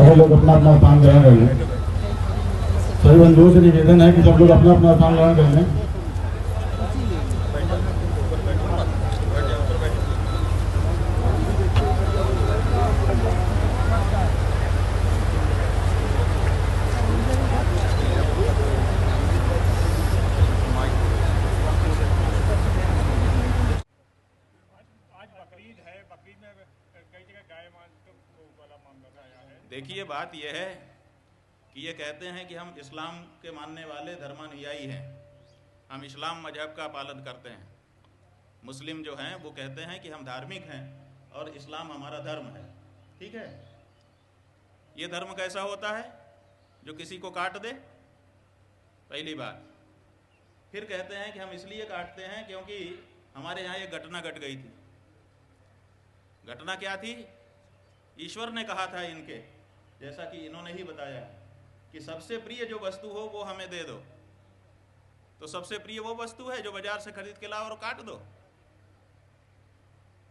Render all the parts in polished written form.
सारे लोग अपना अपना स्थान ग्रहण कर लें। सभी बंधुओं से निवेदन है कि सब लोग अपना अपना स्थान ग्रहण कर लें। देखिए, बात यह है कि ये कहते हैं कि हम इस्लाम के मानने वाले धर्मानुयायी हैं, हम इस्लाम मजहब का पालन करते हैं। मुस्लिम जो हैं वो कहते हैं कि हम धार्मिक हैं और इस्लाम हमारा धर्म है। ठीक है, ये धर्म कैसा होता है जो किसी को काट दे? पहली बात। फिर कहते हैं कि हम इसलिए काटते हैं क्योंकि हमारे यहाँ एक घटना घट गई थी। घटना क्या थी? ईश्वर ने कहा था इनके, जैसा कि इन्होंने ही बताया कि सबसे प्रिय जो वस्तु हो वो हमें दे दो। तो सबसे प्रिय वो वस्तु है जो बाजार से खरीद के लाओ और काट दो।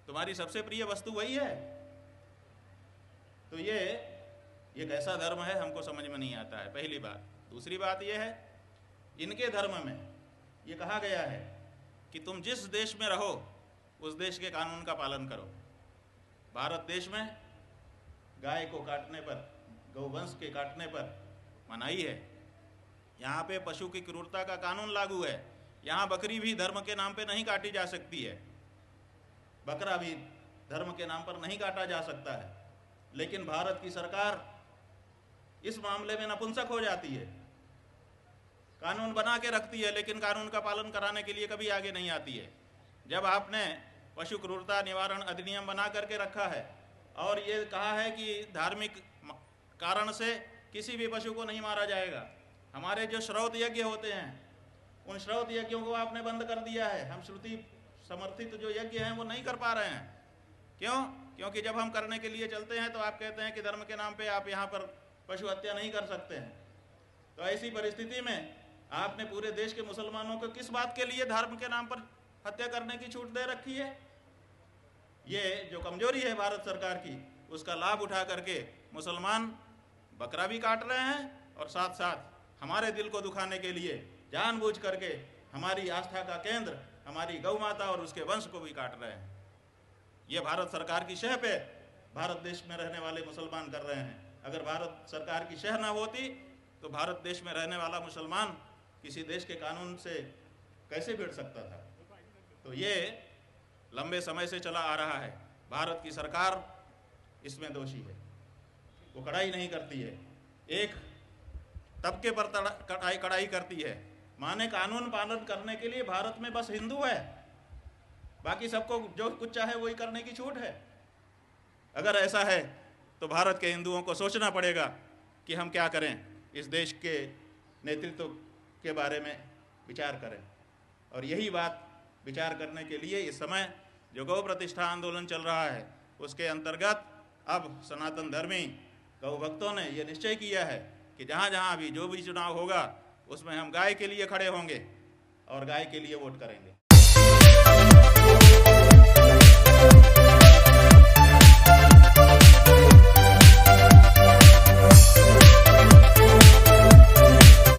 तुम्हारी सबसे प्रिय वस्तु वही है। तो ये कैसा धर्म है हमको समझ में नहीं आता है, पहली बात। दूसरी बात ये है, इनके धर्म में ये कहा गया है कि तुम जिस देश में रहो उस देश के कानून का पालन करो। भारत देश में गाय को काटने पर, गौवंश के काटने पर मनाही है। यहाँ पे पशु की क्रूरता का कानून लागू है। यहाँ बकरी भी धर्म के नाम पे नहीं काटी जा सकती है, बकरा भी धर्म के नाम पर नहीं काटा जा सकता है। लेकिन भारत की सरकार इस मामले में नपुंसक हो जाती है, कानून बना के रखती है लेकिन कानून का पालन कराने के लिए कभी आगे नहीं आती है। जब आपने पशु क्रूरता निवारण अधिनियम बना करके रखा है और ये कहा है कि धार्मिक कारण से किसी भी पशु को नहीं मारा जाएगा, हमारे जो श्रौत यज्ञ होते हैं उन श्रौत यज्ञों को आपने बंद कर दिया है। हम श्रुति समर्थित जो यज्ञ हैं वो नहीं कर पा रहे हैं। क्यों? क्योंकि जब हम करने के लिए चलते हैं तो आप कहते हैं कि धर्म के नाम पे आप यहाँ पर पशु हत्या नहीं कर सकते हैं। तो ऐसी परिस्थिति में आपने पूरे देश के मुसलमानों को किस बात के लिए धर्म के नाम पर हत्या करने की छूट दे रखी है? ये जो कमजोरी है भारत सरकार की, उसका लाभ उठा करके मुसलमान बकरा भी काट रहे हैं और साथ साथ हमारे दिल को दुखाने के लिए जानबूझ करके हमारी आस्था का केंद्र, हमारी गौ माता और उसके वंश को भी काट रहे हैं। ये भारत सरकार की शह पे भारत देश में रहने वाले मुसलमान कर रहे हैं। अगर भारत सरकार की शह ना होती तो भारत देश में रहने वाला मुसलमान किसी देश के कानून से कैसे भिड़ सकता था? तो ये लंबे समय से चला आ रहा है। भारत की सरकार इसमें दोषी है, वो कड़ाई नहीं करती है, एक तबके पर कड़ाई करती है। माने कानून पालन करने के लिए भारत में बस हिंदू है, बाकी सबको जो कुछ चाहे वही करने की छूट है। अगर ऐसा है तो भारत के हिंदुओं को सोचना पड़ेगा कि हम क्या करें, इस देश के नेतृत्व के बारे में विचार करें। और यही बात विचार करने के लिए इस समय जो गौ प्रतिष्ठा आंदोलन चल रहा है उसके अंतर्गत अब सनातन धर्मी गौ भक्तों ने ये निश्चय किया है कि जहाँ जहाँ भी जो भी चुनाव होगा उसमें हम गाय के लिए खड़े होंगे और गाय के लिए वोट करेंगे।